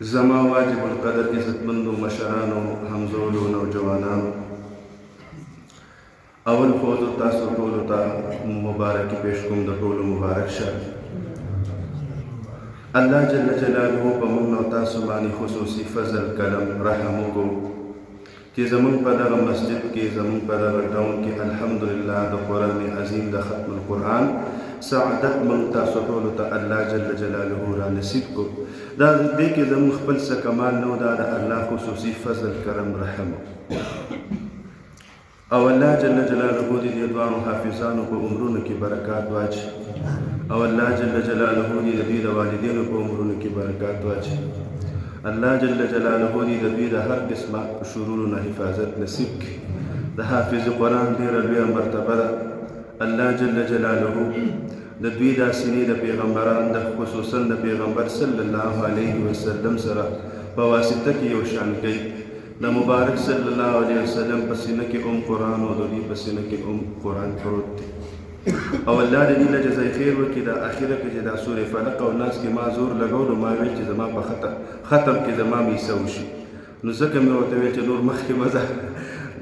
زما واجب القدر عزتمندو مشرانو همزولو نوجوانانو اول خود تاسو ټولو ته مبارکي پیش کوم د ټولو مبارک شه الله جل جلاله په موږ او تاسو باندې خصوصي فضل کرم رحم وکړو چې زموږ په دغه مسجد کې زموږ په دغه ټاون کې الحمدلله د قرآن عظیم د ختم القرآن سعادت موږ تاسو ټولو ته الله جل جلاله را نصیب کړو دا دې کې زموږ خپل څه کمال نه دا د الله خصوصي فضل کرم رحم او الله جل جلاله دې دوانو حافظانو په عمرونو کې برکات واچي او الله جل جلاله دې د والدینو په عمرونو کې برکات واچي الله جل جلاله دې د دوی د هر قسمه شرورونو حفاظت نصیب کړي د حافظ قرآن ډېره لویه مرتبه ده الله جل جلاله د دوی دا سینې د پیغمبران د خصوصا د پیغمبر صلی الله علیه وسلم سره په واسطه کې یو شان کوي د مبارک صلی الله علیه وسلم په سینه کې قرآن او د دوی په سینه کې قرآن پروت دی او الله دې له جزای خیر وکړي د اخره کې چې دا سورې فلق او ناس کې ما زور لګولو ما ویل چې زما په ختم کې زما میسه وشي نو ځکه مې ورته ویل چې نور مخکې مزه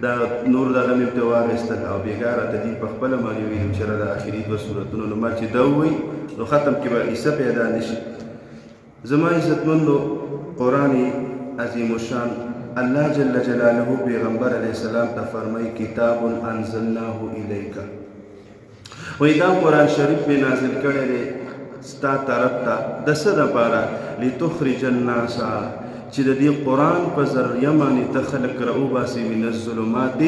دا نور دغه مې ورته واخیستل او بېګا راته دې په خپله باندې ویلي چې د اخري دوه سورتونو نو ما چې دا ووایي نو ختم کې به عیسه پیدا نه شي زما عزتمندو قرآن عظیم الشان الله جل جلاله پیغمبر علیه السلام ته فرمایي کتاب انزلناه الیک وی دا قرآن شریف میں نازل کړی دی ستا طرف ته د څه دپاره لتخرج الناس چې د دې قرآن په ذریعه باندې ته خلک راوباسي من الظلمات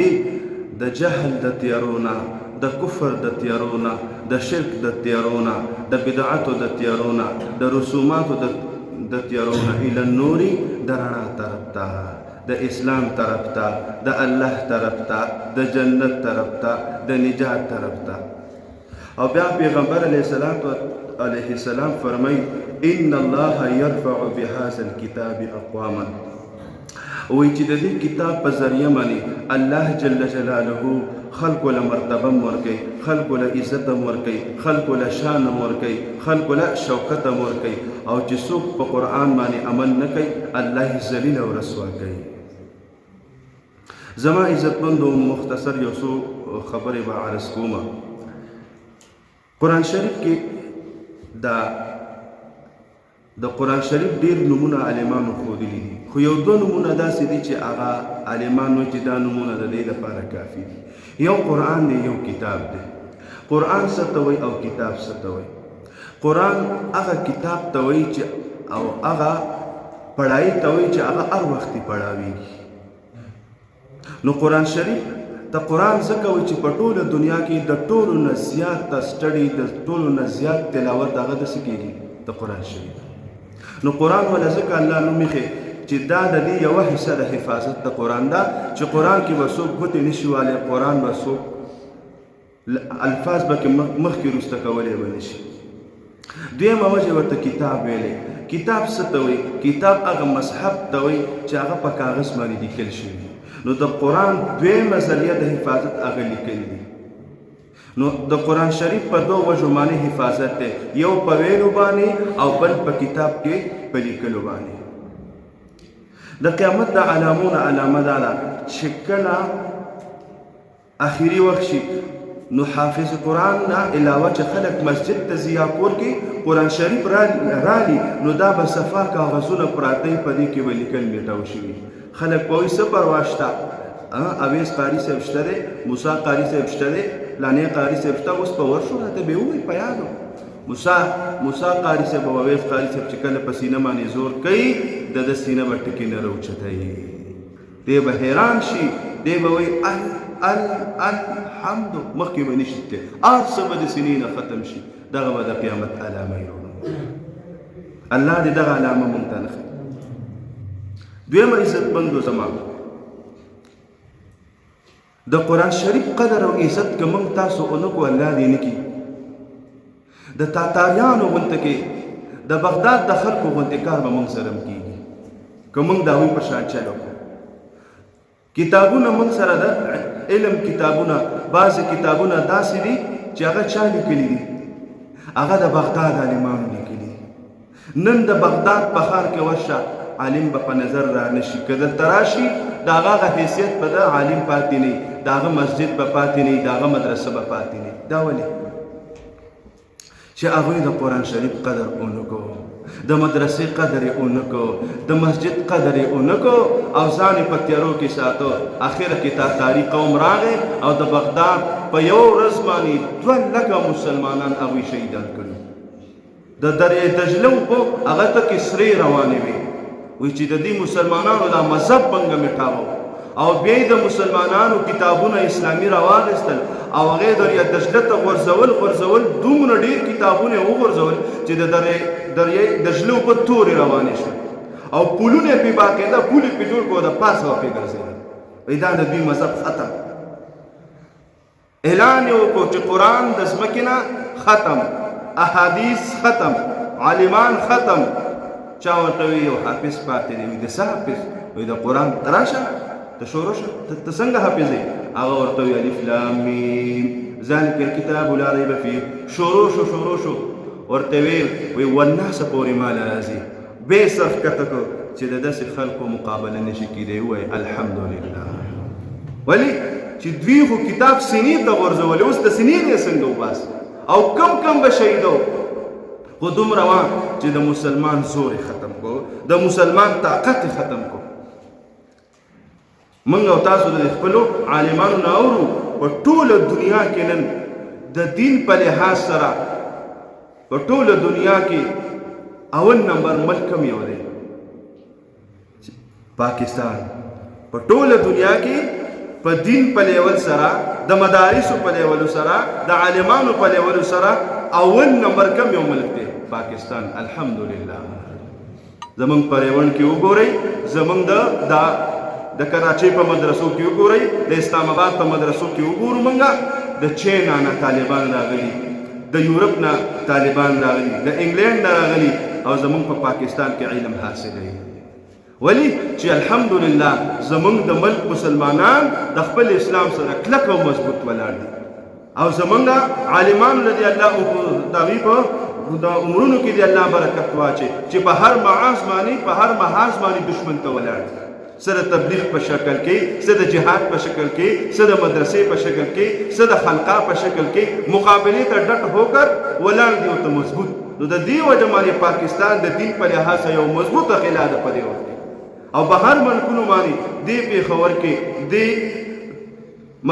د جهل د تیارونه د کفر د تیارونه د شرک د تیارونه د بدعاتو د تیارونه د رسوماتو د تیارونه الی النور د رڼا طرف ته د اسلام طرف ته د الله طرف ته د جنت طرف ته د نجات طرف ته او بیا پیغمبر علیه السلام فرمای ان الله يرفع بهذا الكتاب اقواما وی چې د دې کتاب په ذریعه باندې الله جل جلاله خلق له مرتبه ورکوي خلق له عزت ورکوي خلق له شان ورکوي خلق له شوکت ورکوي او چې څوک په قرآن باندې عمل نه کوي الله ذلیل او رسوا کوي زما عزتمندو مختصر یو څو خبرې به عرض کومه قرآن شریف کې د قرآن شریف ډېر نمونه عالمانو ښودلي دي خو یو دوه نمونه داسې دي چې هغه عالمانو چې دا نمونه د دې لپاره کافي دي یو قرآن دی یو کتاب دی قرآن څه ته وایي او کتاب څه ته وایي قرآن هغه کتاب ته وایي چې او هغه پړهایي ته وایي چې هغه هر وخت پړهاویږي نو قرآن شریف د قرآن ځکه وایي چې په ټوله دنیا کې د ټولو نه زیات سټډي د ټولو نه زیات تلاوت هغه د څه کېږي د قرآن شریف نو قرآن ولا ځکه الله نوم ایښی چې دا د دې یوه حصه د حفاظت د قرآن ده چې قرآن کې به څوک ګوتې نشي والی قرآن به څوک الفاظ به کې مخکې وروسته کولی به نشي دویمه وجه ورته کتاب ویلی کتاب څه ته وایي کتاب هغه مصحف ته وایي چې هغه په کاغذ باندې لیکل شوي نو د قرآن دویمه ذریعه د حفاظت هغه لیکل دي نو د قرآن شریف په دوه وجو باندې حفاظت دی یو په ویلو باندې او بل په کتاب کې په لیکلو باندې د قیامت د علامونه علامه دا ده چې کله آخري وخت شي نو حافظ قرآن نه علاوه چې خلک مسجد ته ځي یا کور کې قرآن شریف رالي نو دا به صفا کاغذونه پراته وي په دې کې به لیکل میټاو شوي خلک به وایي څه پروا شته اویس قاري صاحب شته دی موسی قاري صاحب شته دی فلانې قاري صاحب شته اوس به ورشو راته به ووایي په یادو موسی قاري صاحب او اویس قاري صاحب چې کله په سینه باندې زور کوي د سینه به ټکي نه راوچتوي دی به حیران شي دی به وایي الحمد مخکې به نشي تللی هر څه به د سینې نه ختم شي دغه به د قیامت علامه یوړو الله دې دغه علامه مونږ ته نه ښیي دویمه عزتمندو زما د قرآن شریف قدر او عزت که موږ تاسو ونه کړو الله دې نه کړي د تاتاریانو غونته کې د بغداد د خلکو غونته کار به موږ سره کېږي که موږ د هغوی په شان چل وکړو کتابونه موږ سره د علم کتابونه بعضې کتابونه داسې دي چې هغه چا لیکلي دي هغه د بغداد عالمانو لیکلي نن د بغداد په ښار کې ورشه عالم به په نظر را نشي که دلته راشي د هغه حیثیت به د عالم پاتې نه وي د هغه مسجد به پاتې نه وي د هغه مدرسه به پاتې نه وي دا ولې چې هغوی د قرآن شریف قدر ونه کو د مدرسې قدر یې ونه کو د مسجد قدر یې ونه کو او ځان یې په تیارو کې ساتو اخره کې تاتاري قوم راغی او د بغداد په یو ورځ باندې 2 لکه مسلمانان هغوی شهیدان کړي د دریای دجله اوبه هغه ته کې سرې روانې وي وایي چې د دې مسلمانانو دا مذهب بنګه مټاوه او بیا د مسلمانانو کتابونه اسلامي راواخیستل او هغه د دریای دجله ته غورځول دومره ډېر کتابونه یې وغورځول چې د دریای دجله اوبه تورې روانې شوې او پلونه یې پرې باقاعده پول یې پرې جوړ کړو د پاسه به پرې ګرځېدل وایي دا د دوی مذهب ختم اعلان یې وکړو چې قرآن د ځمکې نه ختم احادیث ختم عالمان ختم چا ورته وی یو حافظ پاتې دی د څه حافظ وایي د قرآن ته راشه ته شروع شه ته څنګه حافظ یې هغه ورته وی الف لام میم ذلک الکتاب لا ریب فیه شروع شو ورته وی والناس پورې مال راځي بې صرف کته کو چې د داسې خلکو مقابله نشي کېدی وایي الحمدلله ولې چې دوی خو کتاب سینې ته غورځولې اوس د سینې نه څنګه وباسي او کم به شهیدو خو دومره وه چې د مسلمان زور ختم کو د مسلمان طاقت ختم کو موږ او تاسو د خپلو عالمانو نه اورو په ټوله دنیا کې نن د دین په لحاظ سره په ټوله دنیا کې اول نمبر ملک کوم یو دی پاکستان په ټوله دنیا کې په دین په لیول سره د مدارسو په لیول سره د عالمانو په لیول سره اول نمبر کم یو ملک دی پاکستان الحمدلله زمونږ په ریوڼ کې وګورئ زمونږ د کراچۍ په مدرسو کې وګورئ د اسلام آباد په مدرسو کې وګورو مونږه د چینا نه طالبان راغلي د یورپ نه طالبان راغلي د انګلینډ نه راغلي او زمونږ په پاکستان کې علم حاصلوي ولی چې الحمدلله زمونږ د ملک مسلمانان د خپل اسلام سره کلک او مضبوط ولاړ دي او زمونږ عالمانو لدی الله دغوی په د عمرونو کې دی الله برکت واچي چې په هر محاذ باندې دشمن ته ولاړ دي څه د تبلیغ په شکل کې څه د جهاد په شکل کې څه د مدرسې په شکل کې څه د خلقا په شکل کې مقابلې ته ډټ هوکر ولاړ دي او ته مضبوط نو د دې وجه باندې پاکستان د دین په لحاظ یو مضبوطه قلعه ده په دې وخت او بهر ملکونو باندې دې پېښور کې دې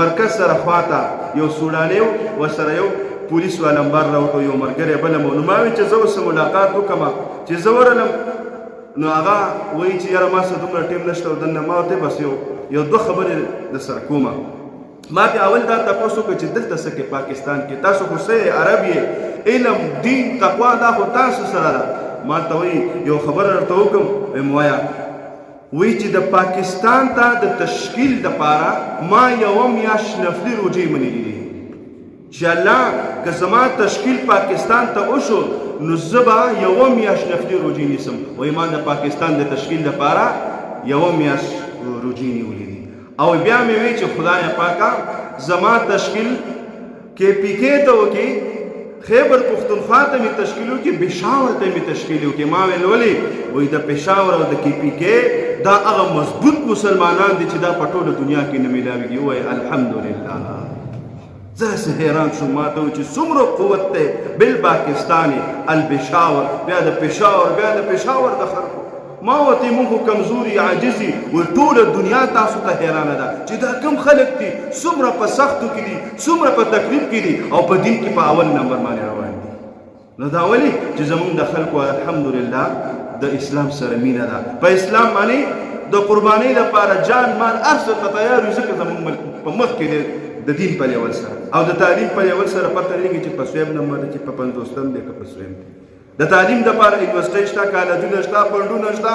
مرکز سره خواته یو سوډانی ورسره یو پولیس والمبر راوړو یو ملګری بله مو نو ما ویل چې زه اوس ملاقات وکړم چې زه ورغلم نو هغه وایي چې یاره ما سره دومره ټیم نشته او دننه ما ورته بس یو دوه خبرې درسره کومه ما بیا اول دا تپوس وکړ چې دلته څه کې پاکستان کې تاسو خو څه عرب یې علم دین تقوا دا خو تاسو سره ده ما ته وایي یو خبره درته وکړم وایم وایه وی چې د پاکستان ته د تشکیل دپاره ما یوه میاشت نفلي روژې منلي دي چې الله که زما تشکیل پاکستان ته وشو نو زه به یوه میاشت نفلي روژې نیسم وایي ما د پاکستان د تشکیل دپاره یوه میاشت روژې نیولي دي او بیا مې وی چې خدایه پاکه زما تشکیل KPK ته وکړي خیبر پختونخوا ته مې تشکیل وکړي پېښور ته مې تشکیل وکړي ما ویل ولې وایي د پېښور او د KPK دا هغه مضبوط مسلمانان دي چې دا په ټوله دنیا کې نه میلاویږي وایي الحمدلله زه هسې حیران شوم ما ته وایي چې څومره قوت دی بالپاکستاني الپېښور بیا د پېښور د خلکو ما ورته موږ کمزوري عاجزي ټوله دنیا تاسو ته حیرانه ده چې دا کم خلک دي څومره په سختو کې دي څومره په تکلیف کې دي او په دین کې په اول نمبر باندې روان دي نو دا ولې چې زموږ د خلکو الحمدلله د اسلام سره مینه ده په اسلام باندې د قربانۍ لپاره جان مال هر څه ته تیار وي ځکه زموږ ملک په مخ کې دی د دین په لیول سره او د تعلیم په لیول سره پته لګي چې په سویم نمبر چې په 50 دی که په سویم د تعلیم دپاره یونیورسټۍ شته کالجونه شته پنډونه شته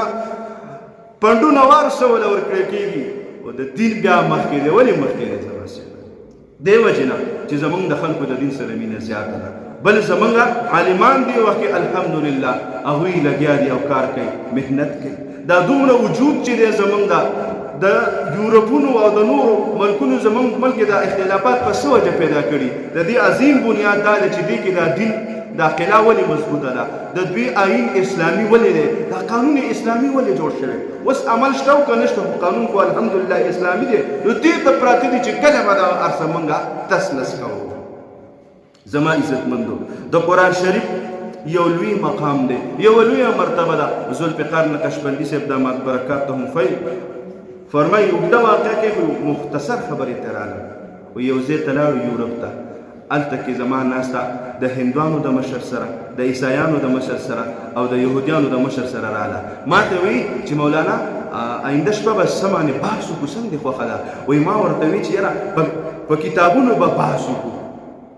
پنډونه وارسه وله ورکړی کېږي او د دین بیا مخکې دی ولې مخکې دی زما صاحب دې وجې نه چې زموږ د خلکو د دین سره مینه زیاته ده بل زموږ عالمان دې وخت کې الحمدلله هغوی لګیا دي او کار کوي محنت کوي دا دومره وجود چې دی زموږ د یورپونو او د نورو ملکونو زموږ ملک د اختلافات په څه وجه پیدا کړي د دې عظیم بنیاد دا دی چې دې کې دا دین دا قلعه ولې مضبوطه ده د دوی آیین اسلامي ولې دی دا قانون اسلامي ولې جوړ شوی اوس عمل شته او که نشته خو قانون خو الحمدلله اسلامي دی نو دې ته پراته دي چې کله به دغه هر څه موږ تسلس کوو زما عزتمندو د قرآن شریف یو لوی مقام دی یو لویه مرتبه ده ذوالفقار نقشبندي صاحب دامت برکاتهم فرمایي اوږده واقعه کې خو مختصر خبرې ته راغلم و یو ځای ته لاړو یورپ ته هلته کې زما ناسته د هندوانو د مشر سره د عیسایانو د مشر سره او د یهودیانو د مشر سره راغله ما ته وایي چې مولانا آینده شپه به څه باندې بحث وکړو څنګه دې خوښه ده وایي ما ورته وایي چې یاره په کتابونو به بحث وکړو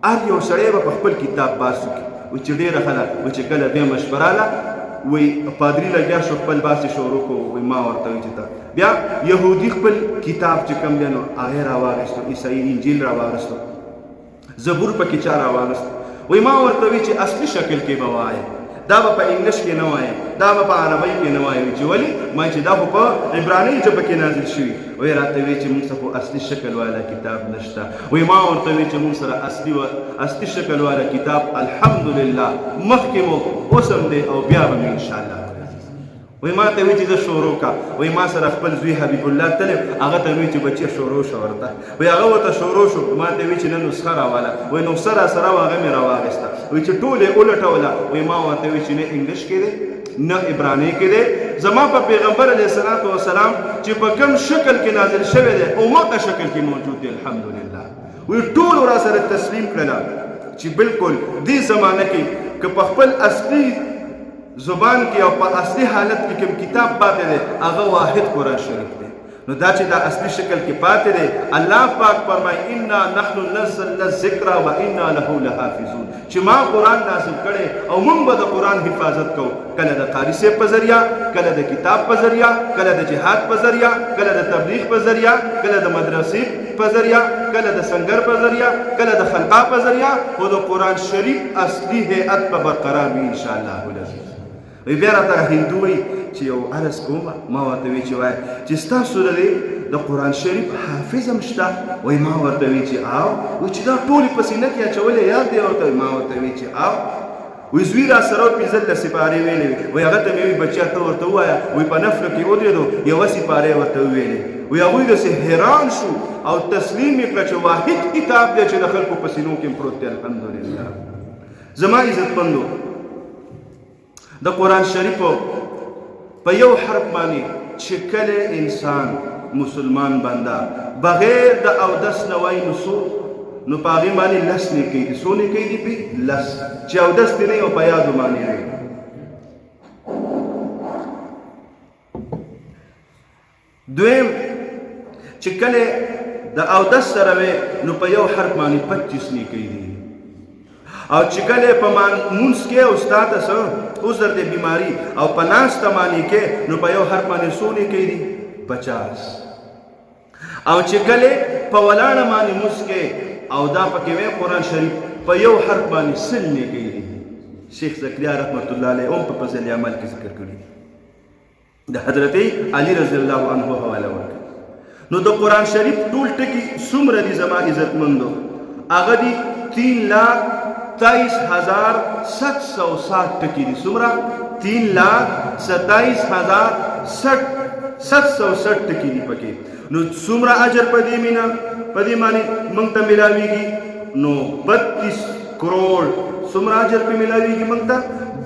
هر یو سړی به په خپل کتاب بحث وکړي وایي چې ډېره ښه ده وایي چې کله بیا مشوره راله وایي پادري لګیا شو خپل بحث یې شروع کړو وایي ما ورته وایي چې ته بیا یهودي خپل کتاب چې کوم دی نو هغه یې راواخیستو عیسایي انجیل راواخیستو زبور پکې چا راواخیست وایي ما ورته وایي چې اصلي شکل کې به وایې دا به په انګلیش کې نه وایې دا به په عربۍ کې نه وایې چې ولې ما چې دا خو په عبرانۍ ژبه کې نازل شوي وایي راته وایي چې موږ څه خو اصلي شکل والا کتاب نشته وایي ما ورته وایي چې موږ سره اصلي شکل والا کتاب الحمدلله مخکې مو اوس هم دی او بیا به مې انشاءالله وایي ما ته وایي چې زه شروع کا وایي ما سره خپل زوی حبیب الله تللی هغه ته وایي چې بچی شروع شه ورته وایي هغه ورته شروع شو ما ته وایي چې نه نسخه راواله وایي نسخه راسره وه هغه مې راواخیسته وایي چې ټول یې ولټوله وایي ما ورته وایي چې نه انګلیش کې دی نه عبرانۍ کې دی زما په پیغمبر علیه الصلاة والسلام چې په کوم شکل کې نازل شوی دی هماغه شکل کې موجود دی الحمدلله وایي ټول راسره تسلیم کړله چې بالکل دې زمانه کې که په خپل اصلي زبان کې او په اصلي حالت کې کوم کتاب پاتې دی هغه واحد قرآن شریف دی نو دا چې دا اصلي شکل کې پاتې دی الله پاک فرمایي انا نحن نزلنا الذکر و انا له لحافظون چې ما قرآن نازل کړی او موږ به د قرآن حفاظت کوو کله د قاري صاحب په ذریعه کله د کتاب په ذریعه کله د جهاد په ذریعه کله د تبلیغ په ذریعه کله د مدرسې په ذریعه کله د سنگر په ذریعه کله د خلقا په ذریعه خو د قرآن شریف اصلي هیئت به برقرار وي انشاءالله العزیز وی بیا راته هندو وایي چې یو عرض کوم ما ورته وایي چې وایي چې ستاسو د قرآن شریف حافظ هم شته وایي ما ورته وایي چې او وایي چې دا ټولې په سینه کې اچولی یاد دی ورته ما ورته وایي چې او وایي زوی را سره پنځلس سپارې ویلې وي وایي هغه ته مې وایي بچیا ته ورته ووایه وایي په نفلو کې ودرېدو یوه سپارې ورته وویلې وایي هغوی داسې حیران شو او تسلیم یې کړه چې واحد کتاب دی چې د خلکو په سینو کې پروت دی الحمدلله زما عزتمندو د قرآن شریف په یو حرف باندې چې کله انسان مسلمان بنده بغیر د اودس نه وایي نو نو په هغې باندې لس نیکۍ دي څو نیکۍ دي پې لس چې اودس دې نه وي او په یادو باندې وي دویم چې کله د اودس سره وي نو په یو حرف باندې 25 نیکۍ دي او چې کله په مونځ کې ستا ته څه عذر د بیماري او په ناسته باندې کې نو په یو حرف باندې څو نیکۍ دي 50 او چې کله په ولاړه باندې مونځ کې او دا پکې وی قرآن شریف په یو حرف باندې 100 نیکۍ دي شیخ زکریا رحمت الله علیه هم په فضل عمل کې ذکر کړی د حضرت علی رضی الله عنه حواله ورکړي نو د قرآن شریف ټول ټکي څومره دي زما عزتمندو هغه دي 3,23,760 ټکي دي څومره 3,27,760 ټکي دي پکې نو څومره اجر په دې مینا په دې باندې موږ ته ملاویږي نو 32 کروڑ څومره اجر په ملاویږي موږ ته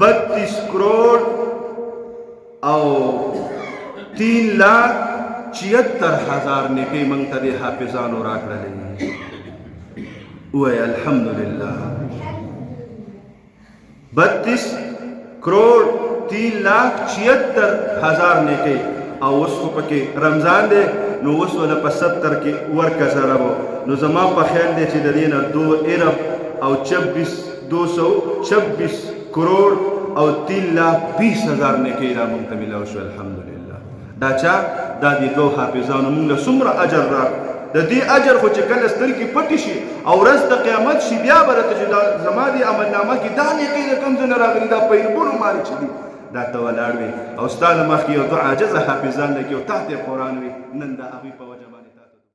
32 کروڑ او 3,76,000 نیکۍ موږ ته د حافظانو راکړلې وای الحمدلله 32 کروڑ 3,76,000 نیکۍ او اوس خو پکې رمضان دی نو اوس ولا په 70 کې ورکه ضربو نو زما په خیال دی چې د دې نه 2 ارب او 226 کروڑ او 3,20,000 نیکۍ را موږ ته ملاو شو الحمدلله دا چا دا د دوه حافظانو موږ له څومره اجر راکړو د دې اجر خو چې کله سترګې پټې شي او ورځ د قیامت شي بیا به راته چې زما د عملنامه کې دا نیکۍ د کوم ځای نه راغلي دا په ایربونو باندې چې دي دا ته ولاړ وي او ستا له مخکې یو دوه عاجزه حافظان لکه یو تحت قرآن وي نن د هغوی په